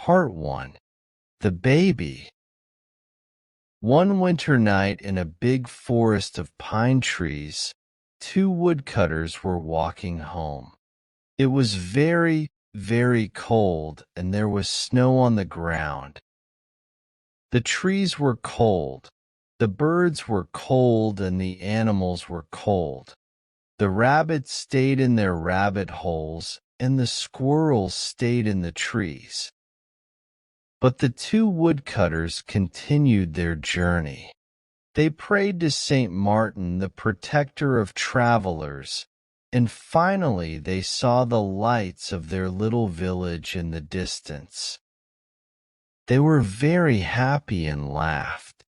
Part 1. The Baby. One winter night in a big forest of pine trees, two woodcutters were walking home. It was very, very cold, and there was snow on the ground. The trees were cold, the birds were cold, and the animals were cold. The rabbits stayed in their rabbit holes, and the squirrels stayed in the trees. But the two woodcutters continued their journey. They prayed to Saint Martin, the protector of travelers, and finally they saw the lights of their little village in the distance. They were very happy and laughed.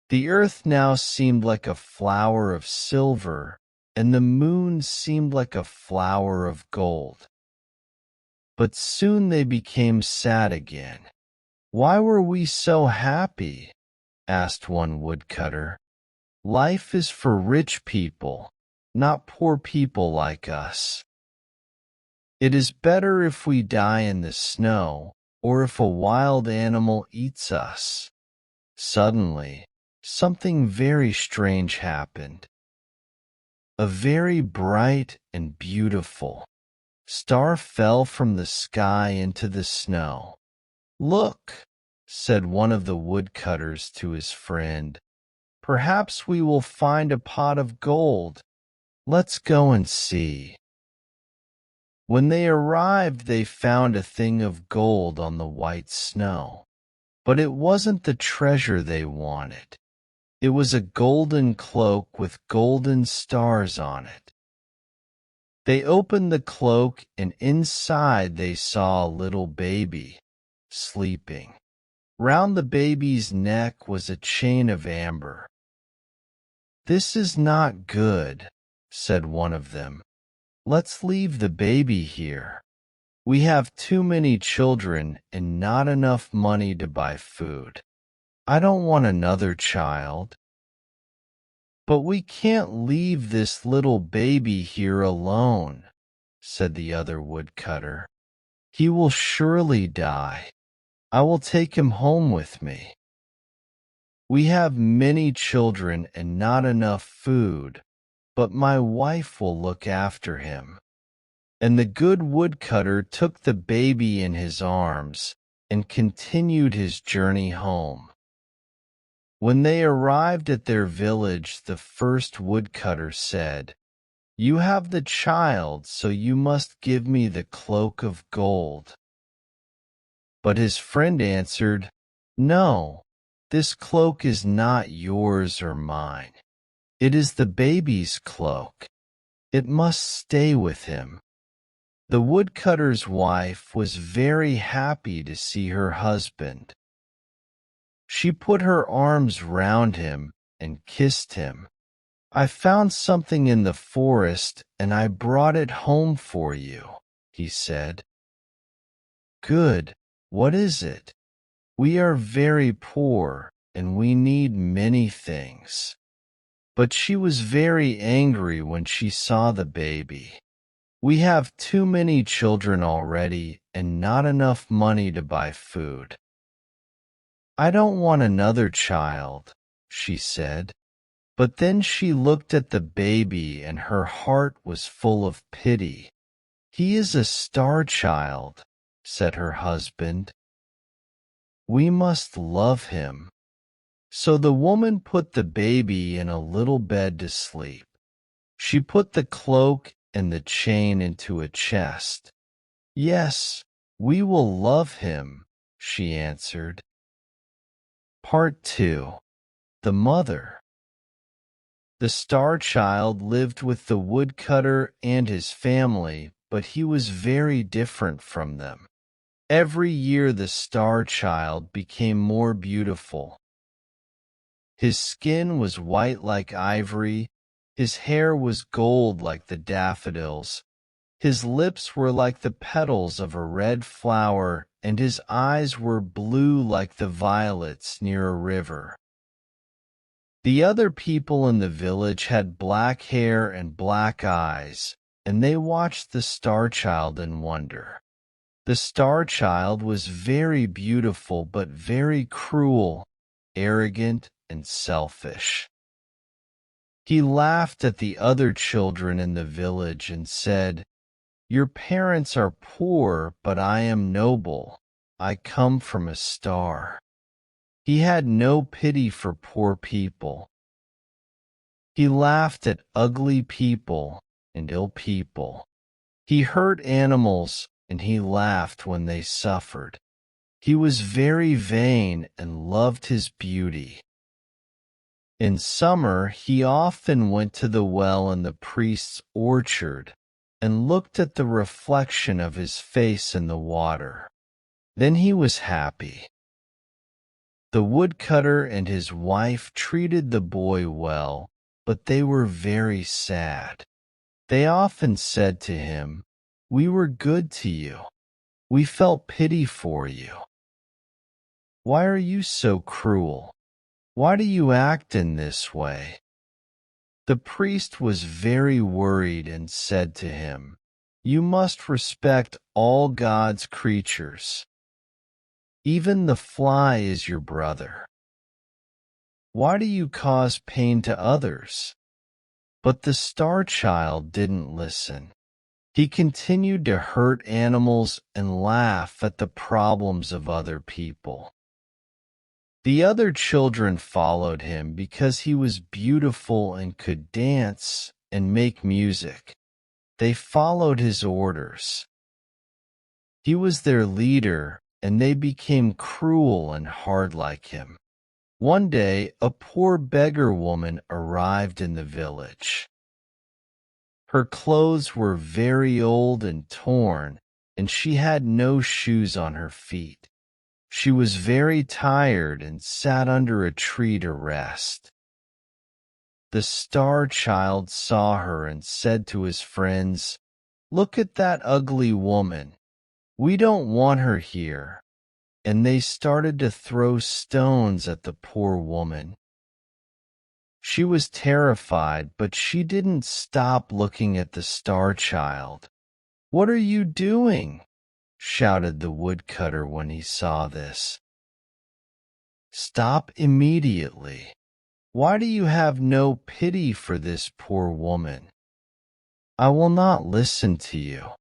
The earth now seemed like a flower of silver, and the moon seemed like a flower of gold. But soon they became sad again. "Why were we so happy?" asked one woodcutter. "Life is for rich people, not poor people like us. It is better if we die in the snow, or if a wild animal eats us." Suddenly, something very strange happened. A very bright and beautiful star fell from the sky into the snow. "Look," said one of the woodcutters to his friend, "perhaps we will find a pot of gold. Let's go and see." When they arrived, they found a thing of gold on the white snow. But it wasn't the treasure they wanted. It was a golden cloak with golden stars on it. They opened the cloak, and inside they saw a little baby sleeping. Round the baby's neck was a chain of amber. "This is not good," said one of them. "Let's leave the baby here. We have too many children and not enough money to buy food. I don't want another child." "But we can't leave this little baby here alone," said the other woodcutter. "He will surely die. I will take him home with me. We have many children and not enough food, but my wife will look after him." And the good woodcutter took the baby in his arms and continued his journey home. When they arrived at their village, the first woodcutter said, "You have the child, so you must give me the cloak of gold." But his friend answered, "No, this cloak is not yours or mine. It is the baby's cloak. It must stay with him." The woodcutter's wife was very happy to see her husband. She put her arms round him and kissed him. "I found something in the forest, and I brought it home for you," he said. "Good. What is it? We are very poor, and we need many things." But she was very angry when she saw the baby. "We have too many children already and not enough money to buy food. I don't want another child," she said. But then she looked at the baby and her heart was full of pity. "He is a star child," said her husband. "We must love him." So the woman put the baby in a little bed to sleep. She put the cloak and the chain into a chest. "Yes, we will love him," she answered. Part 2. The Mother. The star child lived with the woodcutter and his family, but he was very different from them. Every year the star child became more beautiful. His skin was white like ivory, his hair was gold like the daffodils, his lips were like the petals of a red flower, and his eyes were blue like the violets near a river. The other people in the village had black hair and black eyes, and they watched the star child in wonder. The star child was very beautiful but very cruel, arrogant, and selfish. He laughed at the other children in the village and said, "Your parents are poor, but I am noble. I come from a star." He had no pity for poor people. He laughed at ugly people and ill people. He hurt animals, and he laughed when they suffered. He was very vain and loved his beauty. In summer, he often went to the well in the priest's orchard and looked at the reflection of his face in the water. Then he was happy. The woodcutter and his wife treated the boy well, but they were very sad. They often said to him, "We were good to you. We felt pity for you. Why are you so cruel? Why do you act in this way?" The priest was very worried and said to him, "You must respect all God's creatures. Even the fly is your brother. Why do you cause pain to others?" But the star child didn't listen. He continued to hurt animals and laugh at the problems of other people. The other children followed him because he was beautiful and could dance and make music. They followed his orders. He was their leader, and they became cruel and hard like him. One day, a poor beggar woman arrived in the village. Her clothes were very old and torn, and she had no shoes on her feet. She was very tired and sat under a tree to rest. The star child saw her and said to his friends, "Look at that ugly woman. We don't want her here." And they started to throw stones at the poor woman. She was terrified, but she didn't stop looking at the star child. "What are you doing?" shouted the woodcutter when he saw this. "Stop immediately. Why do you have no pity for this poor woman?" "I will not listen to you.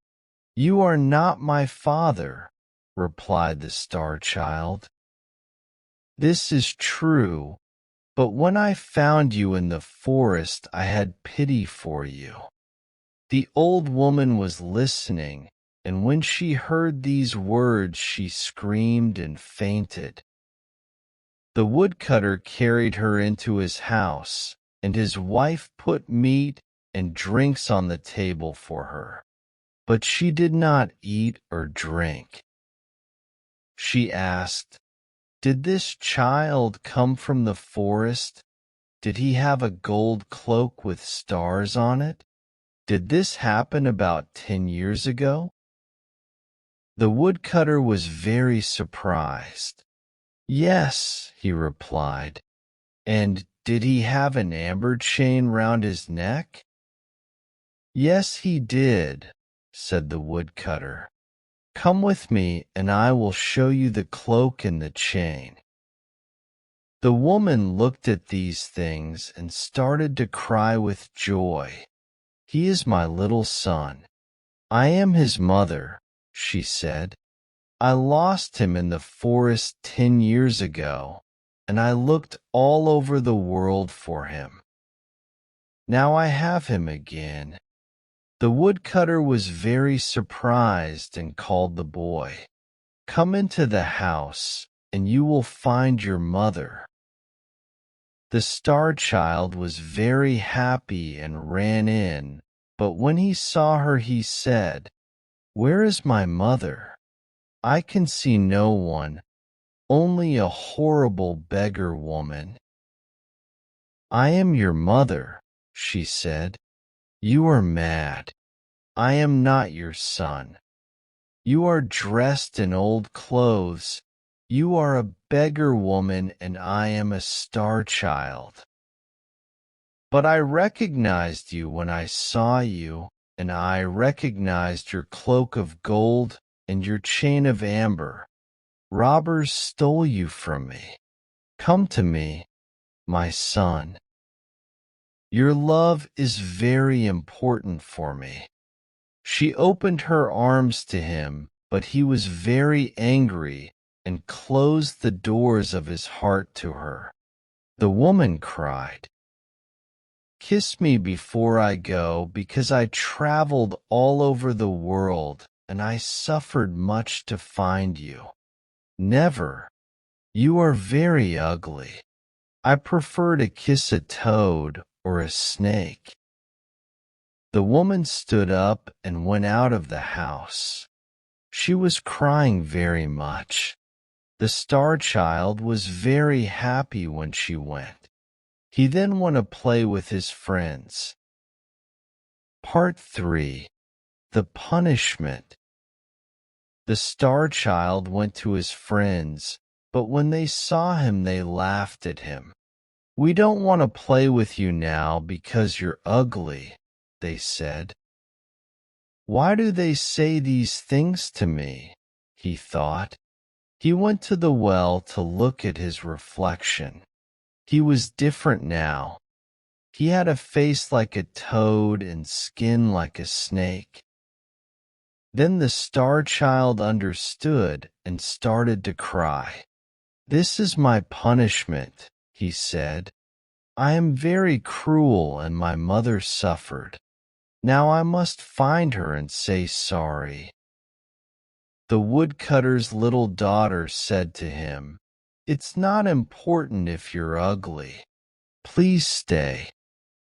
You are not my father," replied the star child. "This is true, but when I found you in the forest, I had pity for you." The old woman was listening, and when she heard these words, she screamed and fainted. The woodcutter carried her into his house, and his wife put meat and drinks on the table for her. But she did not eat or drink. She asked, "Did this child come from the forest? Did he have a gold cloak with stars on it? Did this happen about 10 years ago?" The woodcutter was very surprised. "Yes," he replied. "And did he have an amber chain round his neck?" "Yes, he did," said the woodcutter. "Come with me, and I will show you the cloak and the chain." The woman looked at these things and started to cry with joy. "He is my little son. I am his mother," she said. "I lost him in the forest 10 years ago, and I looked all over the world for him. Now I have him again." The woodcutter was very surprised and called the boy. "Come into the house, and you will find your mother." The star child was very happy and ran in, but when he saw her he said, "Where is my mother? I can see no one, only a horrible beggar woman." "I am your mother," she said. "You are mad. I am not your son. You are dressed in old clothes. You are a beggar woman, and I am a star child. But I recognized you when I saw you, and I recognized your cloak of gold and your chain of amber. Robbers stole you from me. Come to me, my son. Your love is very important for me." She opened her arms to him, but he was very angry and closed the doors of his heart to her. The woman cried, "Kiss me before I go, because I traveled all over the world and I suffered much to find you." "Never. You are very ugly. I prefer to kiss a toad or a snake." The woman stood up and went out of the house. She was crying very much. The star child was very happy when she went. He then went to play with his friends. Part 3. The Punishment. The star child went to his friends, but when they saw him they laughed at him. "We don't want to play with you now because you're ugly," they said. "Why do they say these things to me?" he thought. He went to the well to look at his reflection. He was different now. He had a face like a toad and skin like a snake. Then the star child understood and started to cry. "This is my punishment," he said. "I am very cruel and my mother suffered. Now I must find her and say sorry." The woodcutter's little daughter said to him, "It's not important if you're ugly. Please stay.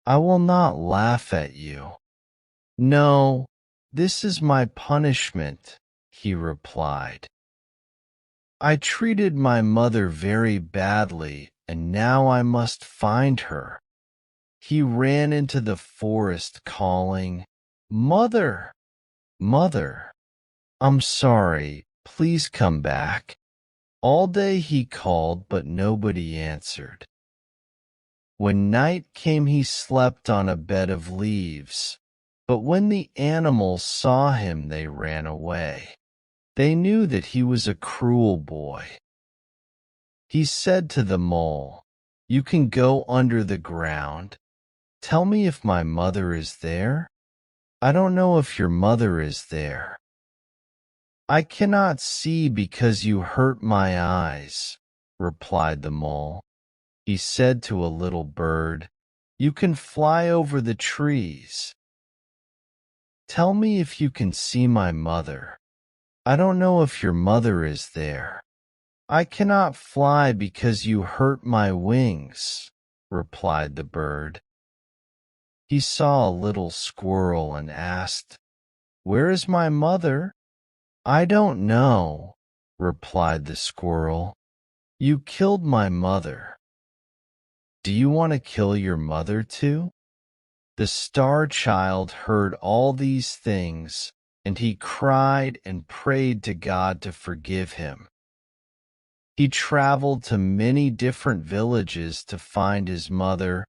I will not laugh at you." "No, this is my punishment," he replied. "I treated my mother very badly, and now I must find her." He ran into the forest calling, "Mother, mother, I'm sorry, please come back." All day he called, but nobody answered. When night came he slept on a bed of leaves, but when the animals saw him they ran away. They knew that he was a cruel boy. He said to the mole, "You can go under the ground. Tell me if my mother is there. I don't know if your mother is there." "I cannot see because you hurt my eyes," replied the mole. He said to a little bird, "You can fly over the trees. Tell me if you can see my mother. I don't know if your mother is there." "I cannot fly because you hurt my wings," replied the bird. He saw a little squirrel and asked, "Where is my mother?" "I don't know," replied the squirrel. "You killed my mother. Do you want to kill your mother too?" The star child heard all these things, and he cried and prayed to God to forgive him. He traveled to many different villages to find his mother,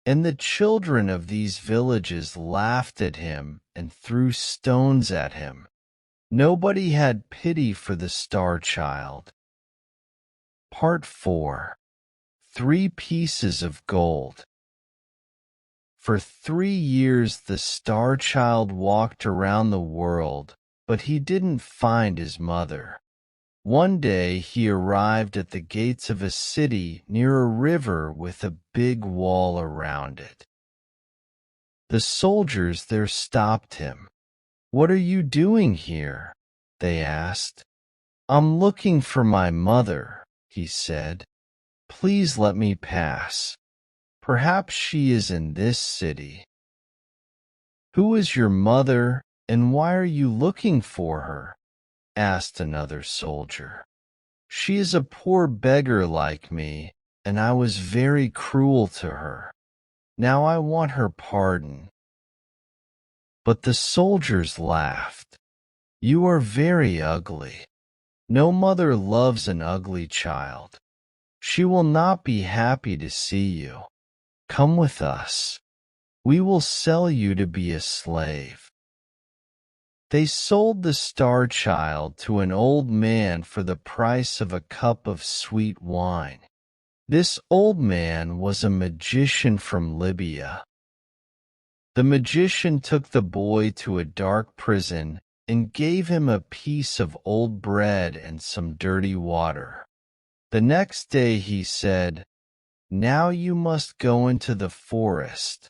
and the children of these villages laughed at him and threw stones at him. Nobody had pity for the star child. Part 4. 3 Pieces of Gold. For 3 years the star child walked around the world, but he didn't find his mother. One day he arrived at the gates of a city near a river with a big wall around it. The soldiers there stopped him. "What are you doing here?" they asked. "I'm looking for my mother," he said. "Please let me pass. Perhaps she is in this city." "Who is your mother, and why are you looking for her?" asked another soldier. "She is a poor beggar like me, and I was very cruel to her. Now I want her pardon." But the soldiers laughed. "You are very ugly. No mother loves an ugly child. She will not be happy to see you. Come with us. We will sell you to be a slave." They sold the star child to an old man for the price of a cup of sweet wine. This old man was a magician from Libya. The magician took the boy to a dark prison and gave him a piece of old bread and some dirty water. The next day he said, "Now you must go into the forest.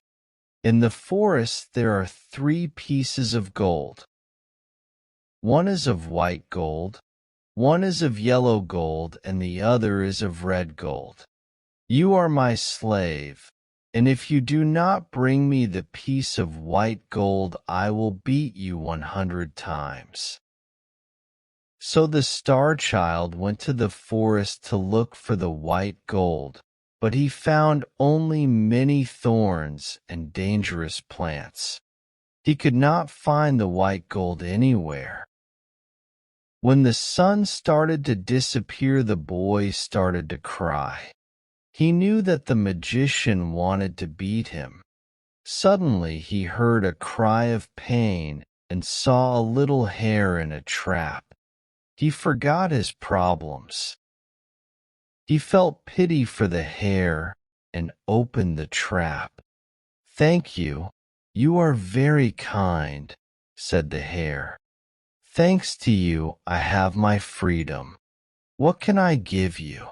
In the forest there are 3 pieces of gold. One is of white gold, one is of yellow gold, and the other is of red gold. You are my slave, and if you do not bring me the piece of white gold, I will beat you 100 times." So the star child went to the forest to look for the white gold, but he found only many thorns and dangerous plants. He could not find the white gold anywhere. When the sun started to disappear, the boy started to cry. He knew that the magician wanted to beat him. Suddenly he heard a cry of pain and saw a little hare in a trap. He forgot his problems. He felt pity for the hare and opened the trap. "Thank you. You are very kind," said the hare. "Thanks to you, I have my freedom. What can I give you?"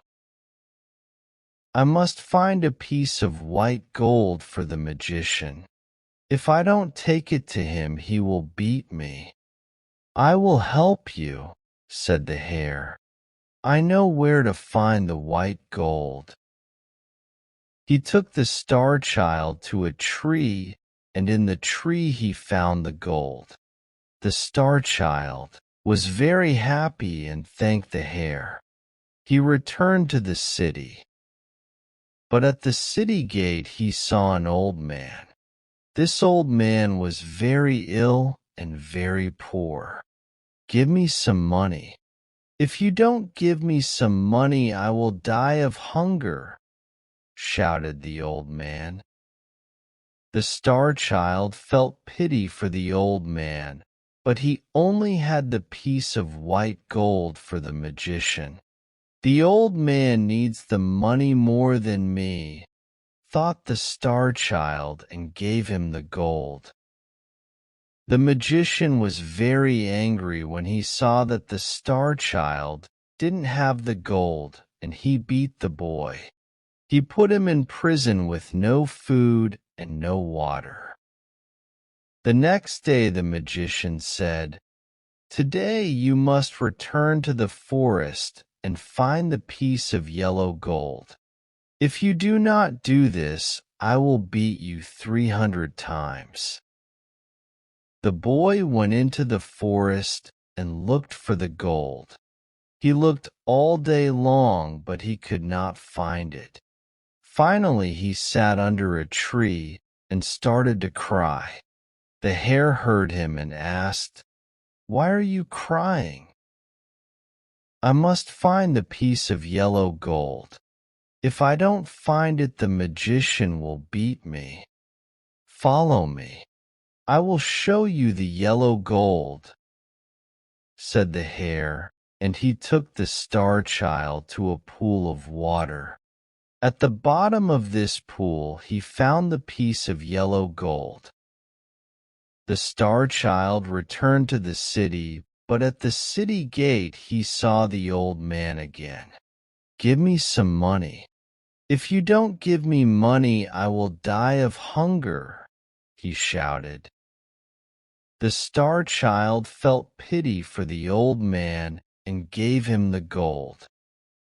"I must find a piece of white gold for the magician. If I don't take it to him, he will beat me." "I will help you," said the hare. "I know where to find the white gold." He took the star child to a tree, and in the tree he found the gold. The star child was very happy and thanked the hare. He returned to the city. But at the city gate he saw an old man. This old man was very ill and very poor. "Give me some money. If you don't give me some money, I will die of hunger," shouted the old man. The star child felt pity for the old man, but he only had the piece of white gold for the magician. "The old man needs the money more than me," thought the star child, and gave him the gold. The magician was very angry when he saw that the star child didn't have the gold, and he beat the boy. He put him in prison with no food and no water. The next day the magician said, "Today you must return to the forest and find the piece of yellow gold. If you do not do this, I will beat you 300 times." The boy went into the forest and looked for the gold. He looked all day long, but he could not find it. Finally he sat under a tree and started to cry. The hare heard him and asked, "Why are you crying?" "I must find the piece of yellow gold. If I don't find it, the magician will beat me. Follow me. I will show you the yellow gold," said the hare, and he took the star child to a pool of water. At the bottom of this pool he found the piece of yellow gold. The star child returned to the city, but at the city gate he saw the old man again. "Give me some money. If you don't give me money, I will die of hunger," he shouted. The star child felt pity for the old man and gave him the gold.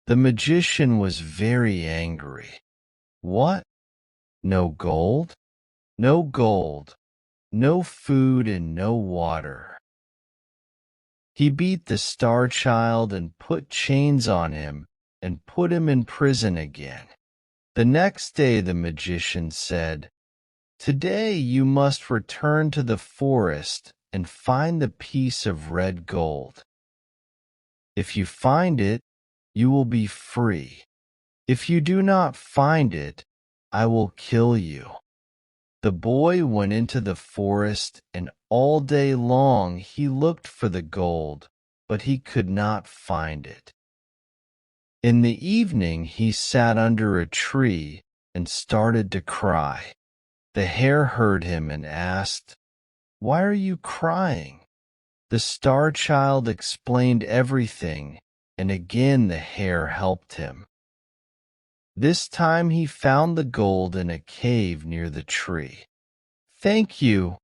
The magician was very angry. "What? No gold? No gold, no food, and no water." He beat the star child and put chains on him and put him in prison again. The next day the magician said, "Today you must return to the forest and find the piece of red gold. If you find it, you will be free. If you do not find it, I will kill you." The boy went into the forest, and all day long he looked for the gold, but he could not find it. In the evening he sat under a tree and started to cry. The hare heard him and asked, "Why are you crying?" The star child explained everything, and again the hare helped him. This time he found the gold in a cave near the tree. "Thank you,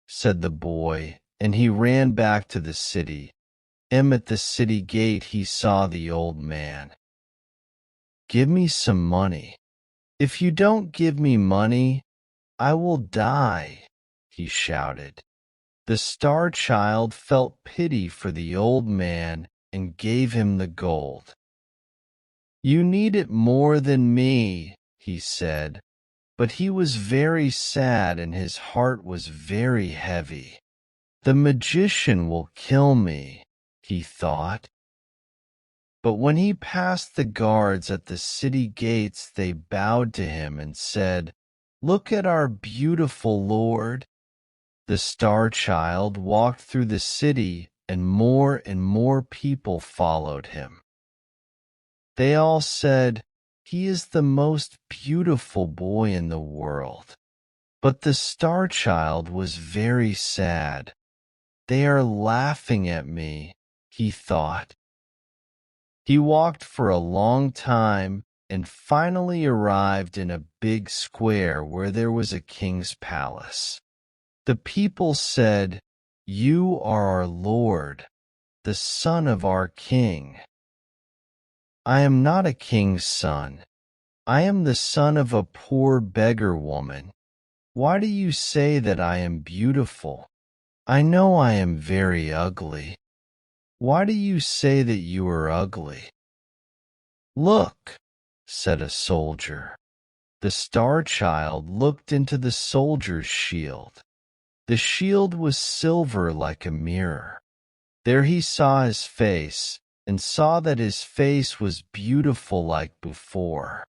said the boy, and he ran back to the city. At the city gate he saw the old man. "Give me some money. If you don't give me money, I will die," he shouted. The star child felt pity for the old man and gave him the gold. "You need it more than me," he said, but he was very sad and his heart was very heavy. "The magician will kill me," he thought. But when he passed the guards at the city gates, they bowed to him and said, "Look at our beautiful Lord." The star child walked through the city, and more people followed him. They all said, "He is the most beautiful boy in the world." But the star child was very sad. "They are laughing at me," he thought. He walked for a long time and finally arrived in a big square where there was a king's palace. The people said, "You are our lord, the son of our king." "I am not a king's son. I am the son of a poor beggar woman. Why do you say that I am beautiful? I know I am very ugly. Why do you say that you are ugly?" "Look," said a soldier. The star child looked into the soldier's shield. The shield was silver like a mirror. There he saw his face, and saw that his face was beautiful like before.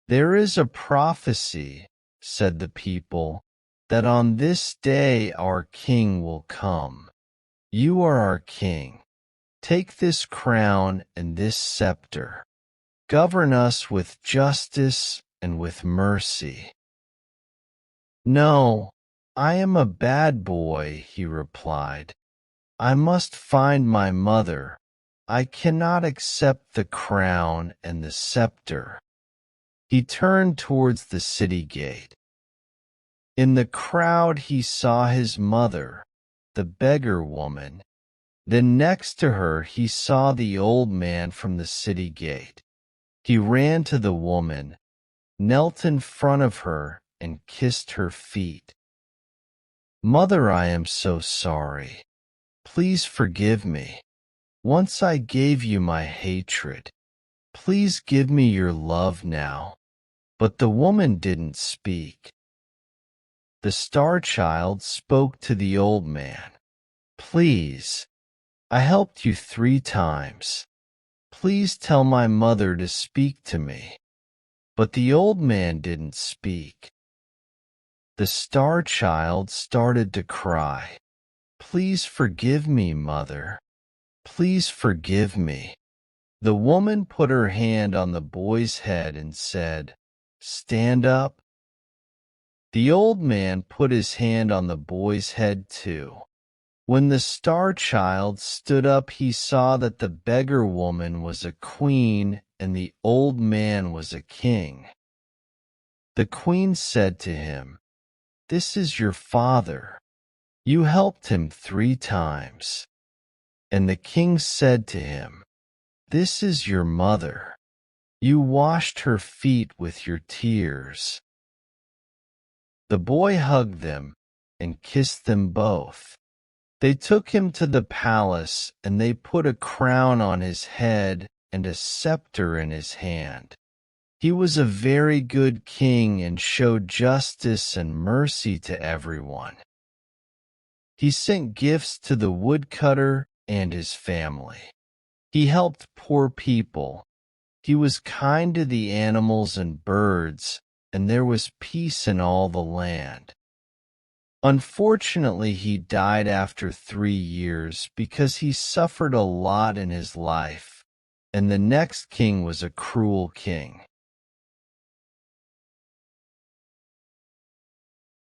"There is a prophecy," said the people, "that on this day our king will come. You are our king. Take this crown and this scepter. Govern us with justice and with mercy." "No, I am a bad boy," he replied. "I must find my mother. I cannot accept the crown and the scepter." He turned towards the city gate. In the crowd he saw his mother, the beggar woman. Then next to her he saw the old man from the city gate. He ran to the woman, knelt in front of her, and kissed her feet. "Mother, I am so sorry. Please forgive me. Once I gave you my hatred. Please give me your love now." But the woman didn't speak. The star child spoke to the old man. "Please, I helped you 3 times. Please tell my mother to speak to me." But the old man didn't speak. The star child started to cry. "Please forgive me, mother. Please forgive me." The woman put her hand on the boy's head and said, "Stand up." The old man put his hand on the boy's head too. When the star child stood up, he saw that the beggar woman was a queen and the old man was a king. The queen said to him, "This is your father. You helped him 3 times." And the king said to him, "This is your mother. You washed her feet with your tears." The boy hugged them and kissed them both. They took him to the palace, and they put a crown on his head and a scepter in his hand. He was a very good king and showed justice and mercy to everyone. He sent gifts to the woodcutter and his family. He helped poor people. He was kind to the animals and birds, and there was peace in all the land. Unfortunately, he died after 3 years because he suffered a lot in his life, and the next king was a cruel king.